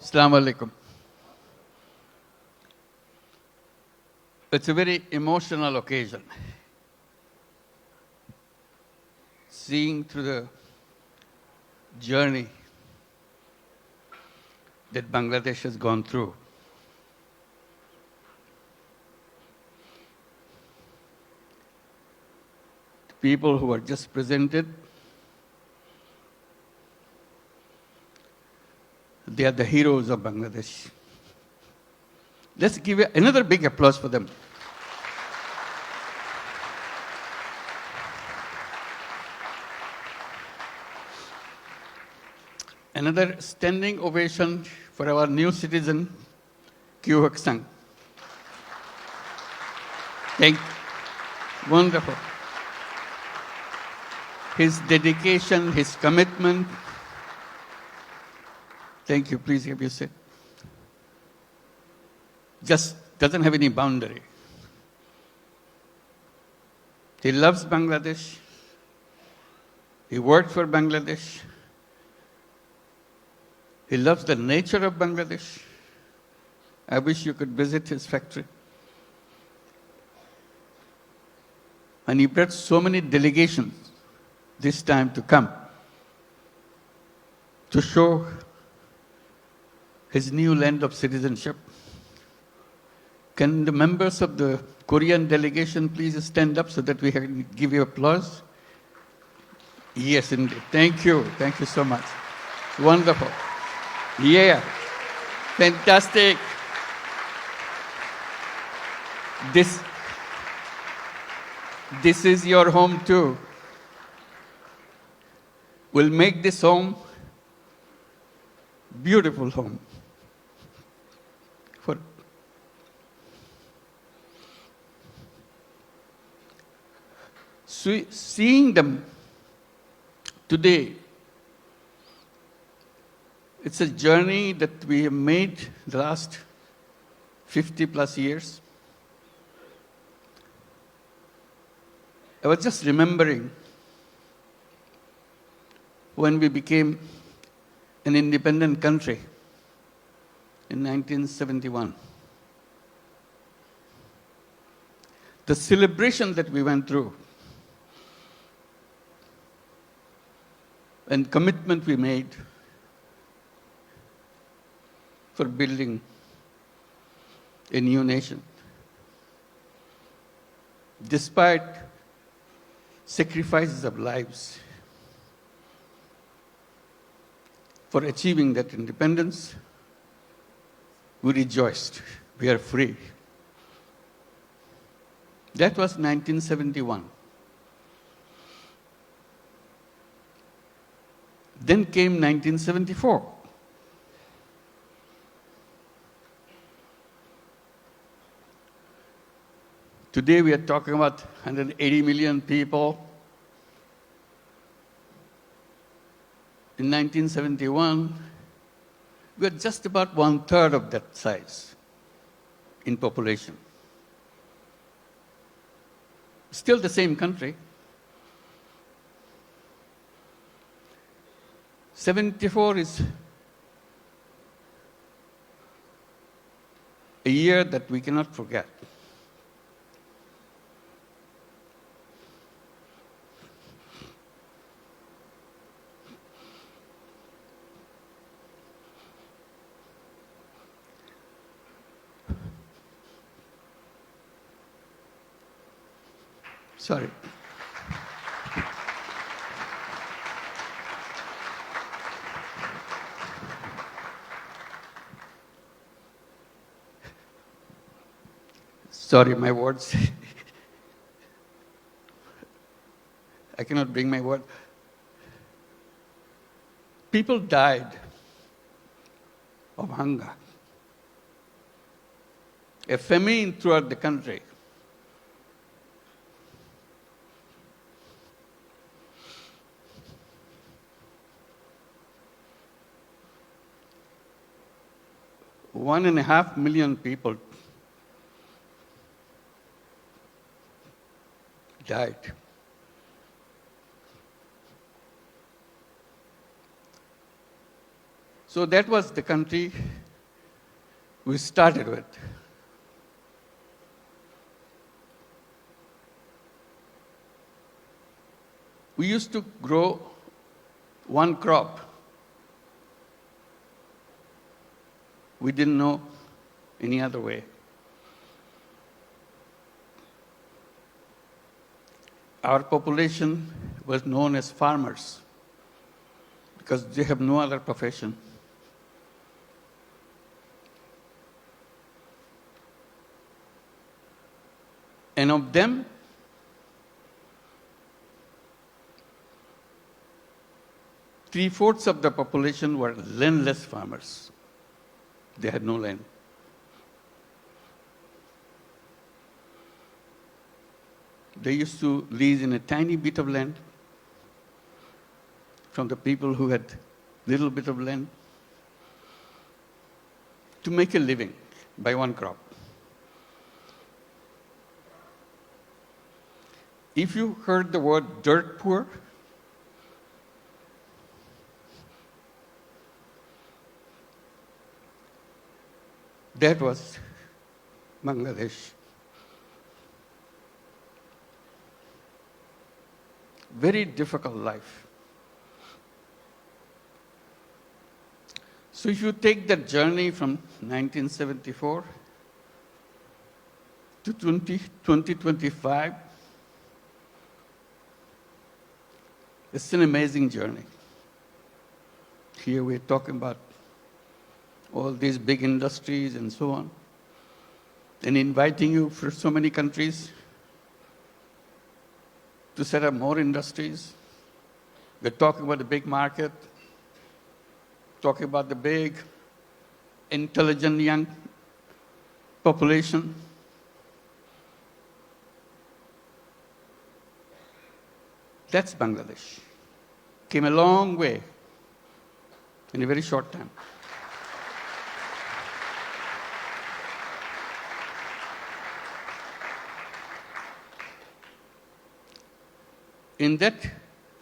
Assalamu alaikum. It's a very emotional occasion. Seeing through the journey that Bangladesh has gone through. The people who are just presented, they are the heroes of Bangladesh. Let's give another big applause for them. Another standing ovation for our new citizen, Kyu Hak Sang. Thank you. Wonderful. His dedication, his commitment. Thank you. Please have your seat. Just doesn't have any boundary. He loves Bangladesh. He worked for Bangladesh. He loves the nature of Bangladesh. I wish you could visit his factory. And he brought so many delegations this time to come to show his new land of citizenship. Can the members of the Korean delegation please stand up so that we can give you applause? Yes, indeed. Thank you. Thank you so much. Wonderful. Yeah. Fantastic. This is your home too. We'll make this home beautiful home. For seeing them today, it's a journey that we have made the last 50 plus years. I was just remembering when we became an independent country in 1971. The celebration that we went through and commitment we made for building a new nation. Despite sacrifices of lives for achieving that independence, we rejoiced. We are free. That was 1971. Then came 1974. Today we are talking about 180 million people. In 1971, we were just about 1/3 of that size in population. Still the same country. 74 is a year that we cannot forget. Sorry. Sorry, my words. I cannot bring my word. People died of hunger. A famine throughout the country. One and a half million people died. So that was the country we started with. We used to grow one crop. We didn't know any other way. Our population was known as farmers because they have no other profession. And of them, 3/4 of the population were landless farmers. They had no land. They used to lease in a tiny bit of land from the people who had little bit of land to make a living by one crop. If you heard the word dirt poor, that was Bangladesh. Very difficult life. So if you take that journey from 1974 to 2025, it's an amazing journey. Here we're talking about all these big industries and so on, and inviting you for so many countries to set up more industries. We're talking about the big market, talking about the big, intelligent young population. That's Bangladesh. Came a long way in a very short time. In that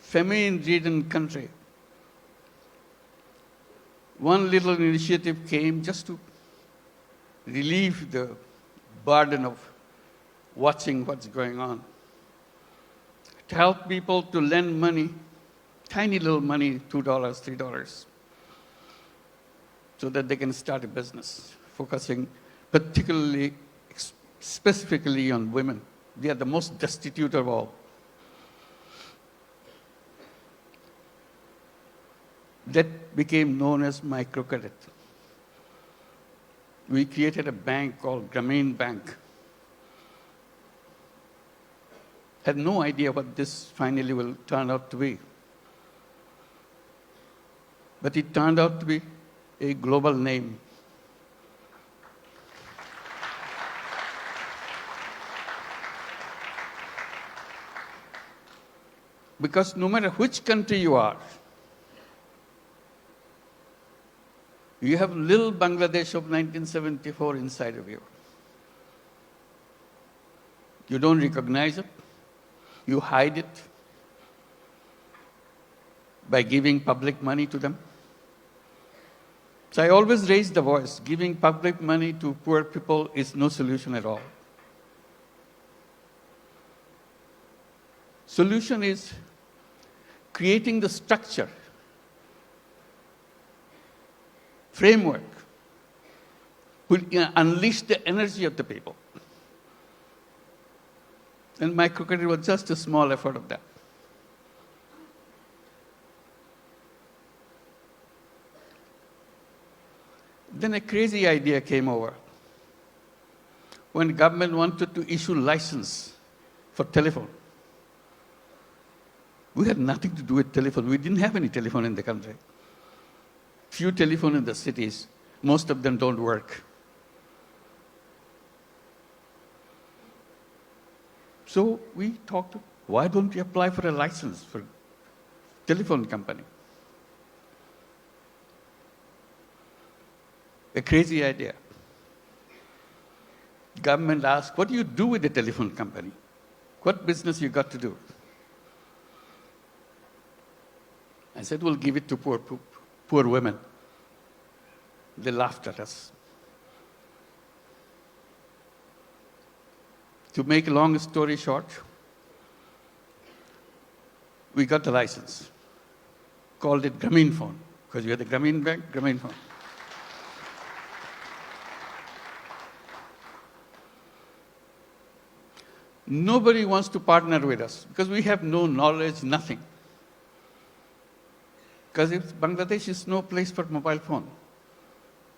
famine-ridden country, one little initiative came just to relieve the burden of watching what's going on. To help people to lend money, tiny little money, $2, $3, so that they can start a business, focusing particularly, specifically on women. They are the most destitute of all. That became known as microcredit. We created a bank called Grameen Bank. Had no idea what this finally will turn out to be. But it turned out to be a global name. Because no matter which country you are, you have little Bangladesh of 1974 inside of you. You don't recognize it. You hide it by giving public money to them. So I always raise the voice. Giving public money to poor people is no solution at all. Solution is creating the structure, framework, will unleash the energy of the people. And microcredit was just a small effort of that. Then a crazy idea came over. When government wanted to issue license for telephone, we had nothing to do with telephone. We didn't have any telephone in the country. Few telephone in the cities. Most of them don't work. So we talked, why don't we apply for a license for telephone company? A crazy idea. Government asked, what do you do with the telephone company? What business you got to do? I said, we'll give it to poor women. They laughed at us. To make a long story short, we got the license, called it Grameen phone, because we had the Grameen Bank, Grameen phone. Nobody wants to partner with us because we have no knowledge, nothing. Because Bangladesh is no place for mobile phone.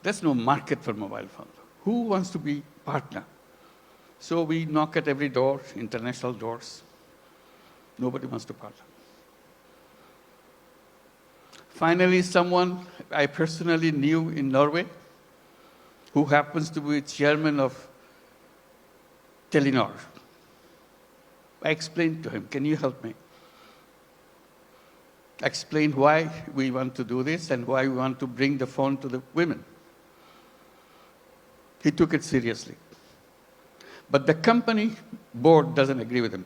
There's no market for mobile phone. Who wants to be partner? So we knock at every door, international doors. Nobody wants to partner. Finally, someone I personally knew in Norway, who happens to be chairman of Telenor. I explained to him, can you help me? I explained why we want to do this and why we want to bring the phone to the women. He took it seriously. But the company board doesn't agree with him.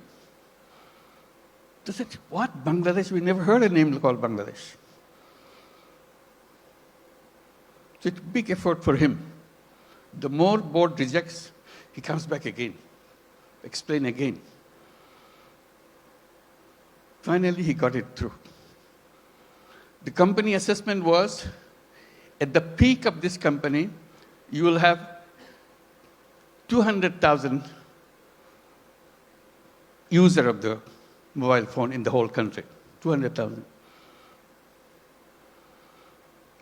They said, what, Bangladesh? We never heard a name called Bangladesh. So it's a big effort for him. The more board rejects, he comes back again, explain again. Finally, he got it through. The company assessment was, at the peak of this company, you will have 200,000 users of the mobile phone in the whole country. 200,000.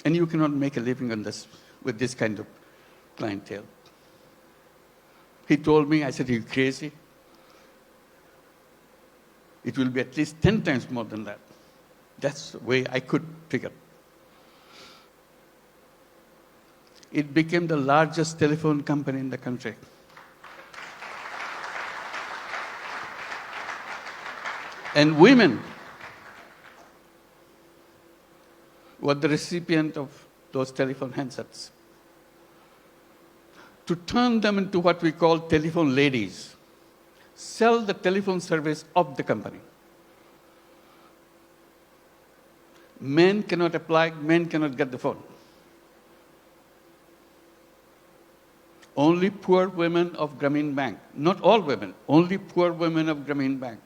And you cannot make a living on this with this kind of clientele. He told me, I said, are you crazy? It will be at least 10 times more than that. That's the way I could figure. It became the largest telephone company in the country. And women were the recipient of those telephone handsets. To turn them into what we call telephone ladies, sell the telephone service of the company. Men cannot apply, men cannot get the phone. Only poor women of Grameen Bank, not all women, only poor women of Grameen Bank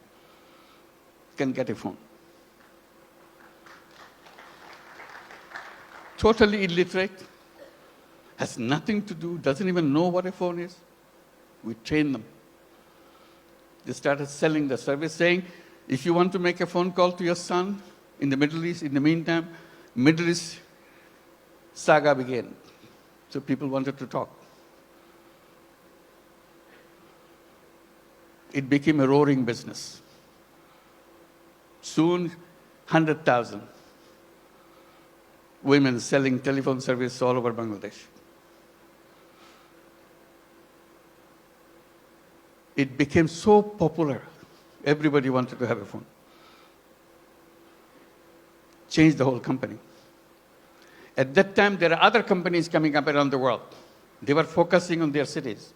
can get a phone. Totally illiterate, has nothing to do, doesn't even know what a phone is. We train them. They started selling the service, saying, if you want to make a phone call to your son in the Middle East, in the meantime, Middle East saga began. So people wanted to talk. It became a roaring business. Soon, 100,000 women selling telephone service all over Bangladesh. It became so popular, everybody wanted to have a phone. Changed the whole company. At that time, there are other companies coming up around the world. They were focusing on their cities.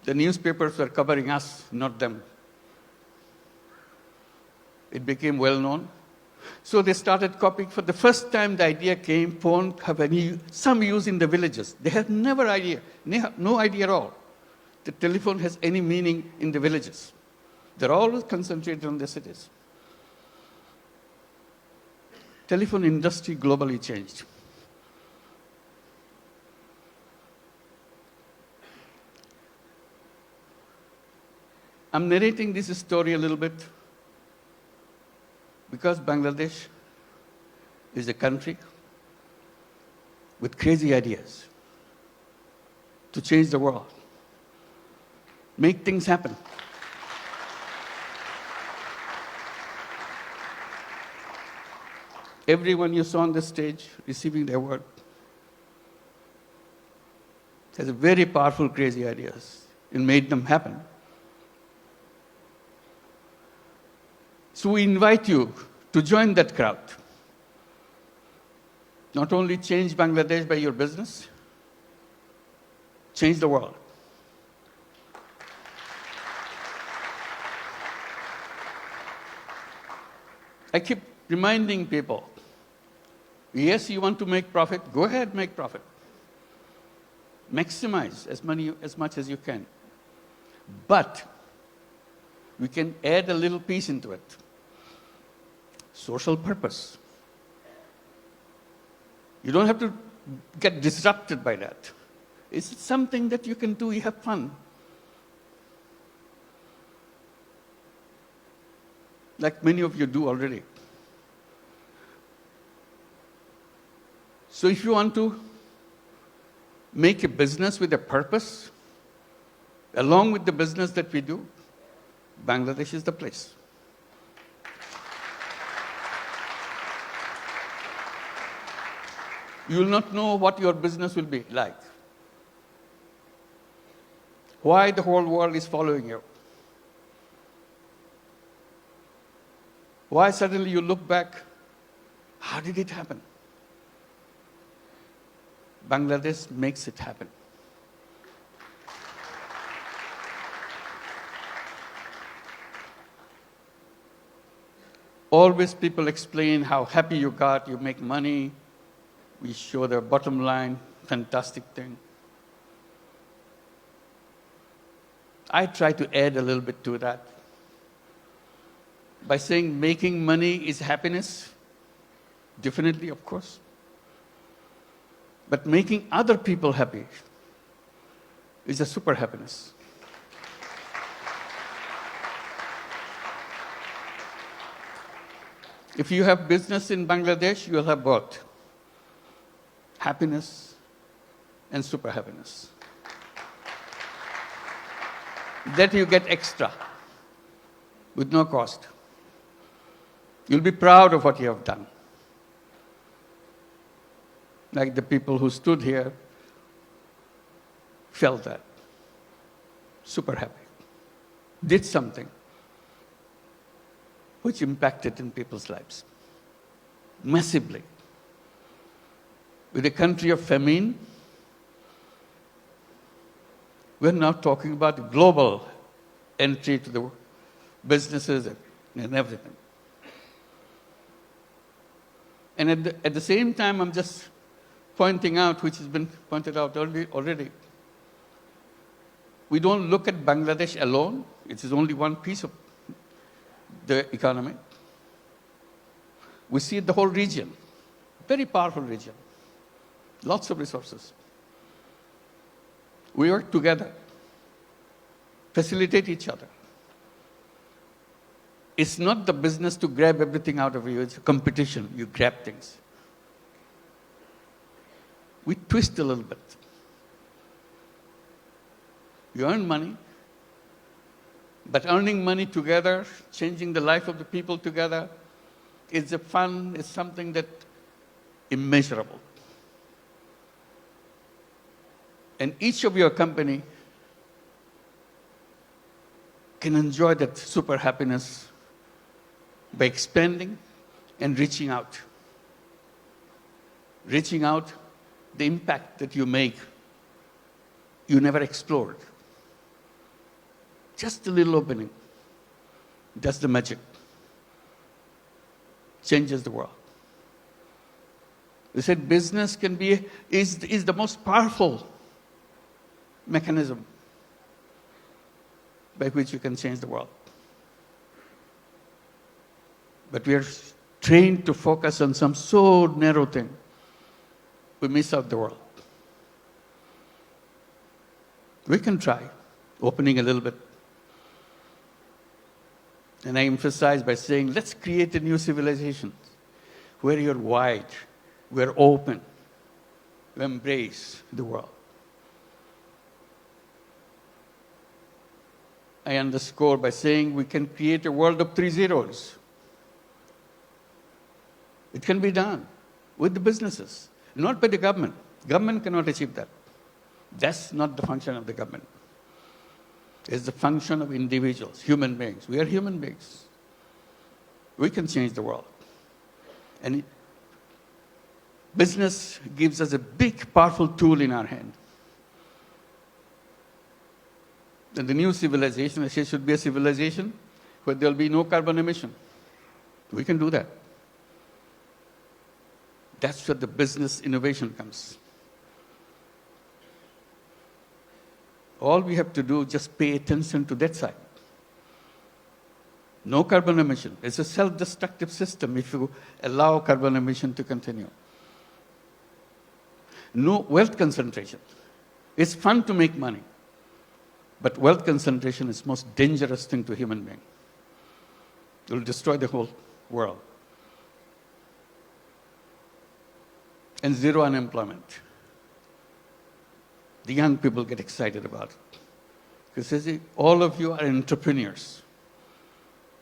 The newspapers were covering us, not them. It became well known. So they started copying. For the first time, the idea came, phone have some use in the villages. They had no idea at all. The telephone has any meaning in the villages. They're always concentrated on the cities. Telephone industry globally changed. I'm narrating this story a little bit because Bangladesh is a country with crazy ideas to change the world, make things happen. Everyone you saw on the stage receiving the award has a very powerful, crazy ideas and made them happen. So we invite you to join that crowd. Not only change Bangladesh by your business, change the world. I keep reminding people, Yes, you want to make profit, go ahead, make profit. Maximize as much as you can. But we can add a little piece into it. Social purpose. You don't have to get disrupted by that. It's something that you can do, you have fun. Like many of you do already. So if you want to make a business with a purpose, along with the business that we do, Bangladesh is the place. You will not know what your business will be like. Why the whole world is following you. Why suddenly you look back, how did it happen? Bangladesh makes it happen. Always people explain how happy you got, you make money, we show the bottom line, fantastic thing. I try to add a little bit to that by saying making money is happiness, definitely, of course. But making other people happy is a super happiness. If you have business in Bangladesh, you will have both happiness and super happiness. That you get extra with no cost. You'll be proud of what you have done. Like the people who stood here felt that. Super happy. Did something which impacted in people's lives massively. With a country of famine, we're now talking about global entry to the businesses and everything. And at the same time, I'm just pointing out, which has been pointed out already, we don't look at Bangladesh alone. It is only one piece of the economy. We see the whole region, very powerful region, lots of resources. We work together, facilitate each other. It's not the business to grab everything out of you, it's a competition, you grab things. We twist a little bit. You earn money, but earning money together, changing the life of the people together, is a fun, is something that immeasurable. And each of your company can enjoy that super happiness by expanding and reaching out. Reaching out, the impact that you make, you never explored. Just a little opening does the magic. Changes the world. They said business is the most powerful mechanism by which you can change the world. But we are trained to focus on some so narrow thing, we miss out the world. We can try opening a little bit. And I emphasize by saying, let's create a new civilization where you're wide, we're open, we embrace the world. I underscore by saying we can create a world of 3 zeros. It can be done with the businesses, not by the government. Government cannot achieve that. That's not the function of the government. It's the function of individuals, human beings. We are human beings. We can change the world. And business gives us a big, powerful tool in our hand. And the new civilization, I say, should be a civilization where there will be no carbon emission. We can do that. That's where the business innovation comes. All we have to do is just pay attention to that side. No carbon emission. It's a self-destructive system if you allow carbon emission to continue. No wealth concentration. It's fun to make money, but wealth concentration is the most dangerous thing to a human being. It will destroy the whole world. And zero unemployment. The young people get excited about it. Because all of you are entrepreneurs,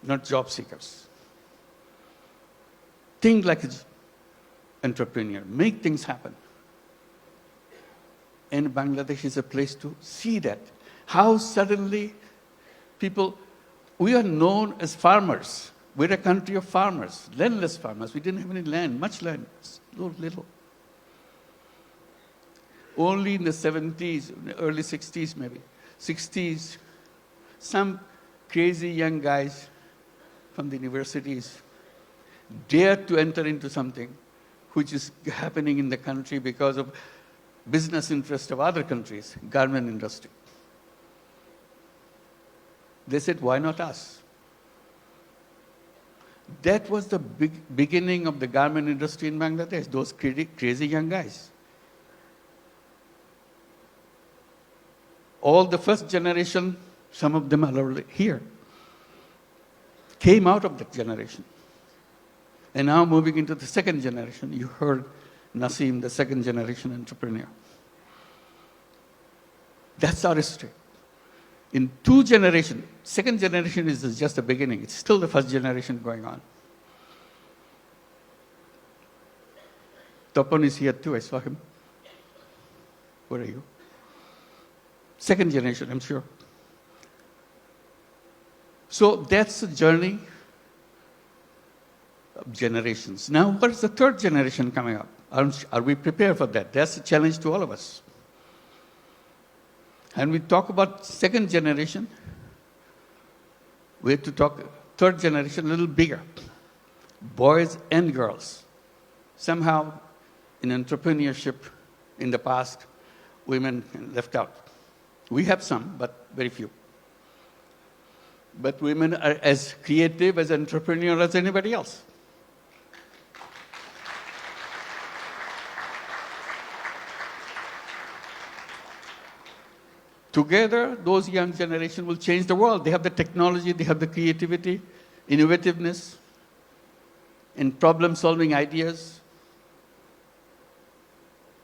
not job seekers. Think like an entrepreneur. Make things happen. And Bangladesh is a place to see that. How suddenly people, we are known as farmers. We're a country of farmers, landless farmers. We didn't have any land, much land, little. Only in the 70s, early 60s maybe, 60s, some crazy young guys from the universities dared to enter into something which is happening in the country because of business interest of other countries, garment industry. They said, why not us? That was the beginning of the garment industry in Bangladesh, those crazy young guys. All the first generation, some of them are already here, came out of that generation. And now moving into the second generation, you heard Naseem, the second generation entrepreneur. That's our history. In 2 generations, second generation is just the beginning. It's still the first generation going on. Topon is here too, I saw him. Where are you? Second generation, I'm sure. So that's the journey of generations. Now, what is the third generation coming up? Are we prepared for that? That's a challenge to all of us. And we talk about second generation, we have to talk third generation a little bigger. Boys and girls. Somehow, in entrepreneurship in the past, women left out. We have some, but very few. But women are as creative, as entrepreneurial as anybody else. Together, those young generation will change the world. They have the technology, they have the creativity, innovativeness, and problem-solving ideas.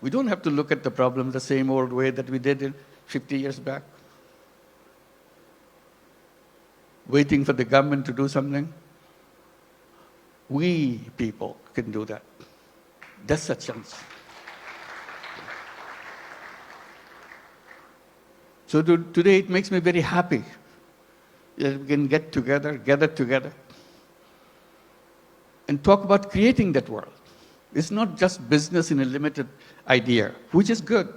We don't have to look at the problem the same old way that we did 50 years back, waiting for the government to do something. We people can do that. That's a chance. So today it makes me very happy that we can gather together, and talk about creating that world. It's not just business in a limited idea, which is good,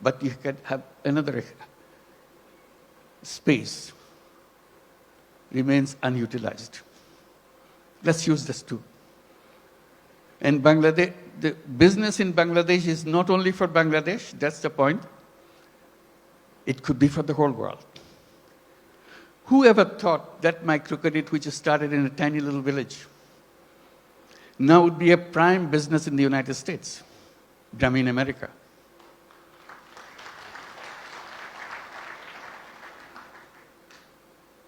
but you can have another space remains unutilized. Let's use this too. And Bangladesh, the business in Bangladesh is not only for Bangladesh, that's the point. It could be for the whole world. Who ever thought that microcredit, which started in a tiny little village, now would be a prime business in the United States, Grameen America?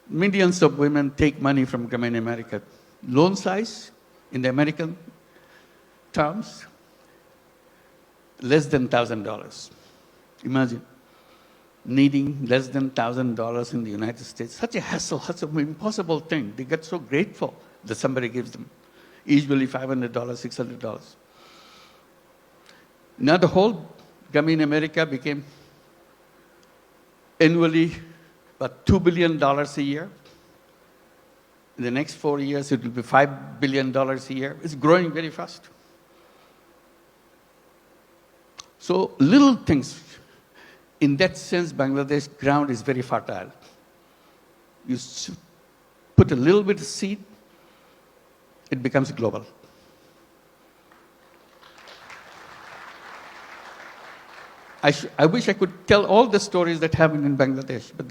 Millions of women take money from Grameen America. Loan size, in the American terms, less than $1,000. Imagine needing less than $1,000 in the United States. Such a hassle, such an impossible thing. They get so grateful that somebody gives them. Usually $500, $600. Now the whole Grameen America became annually about $2 billion a year. In the next 4 years, it will be $5 billion a year. It's growing very fast. So little things. In that sense, Bangladesh ground is very fertile. You put a little bit of seed, it becomes global. I wish I could tell all the stories that happen in Bangladesh, but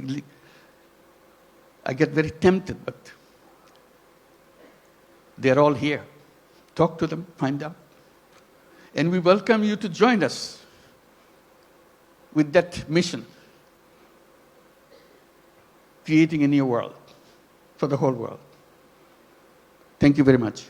I get very tempted, but they're all here. Talk to them, find out. And we welcome you to join us with that mission, creating a new world for the whole world. Thank you very much.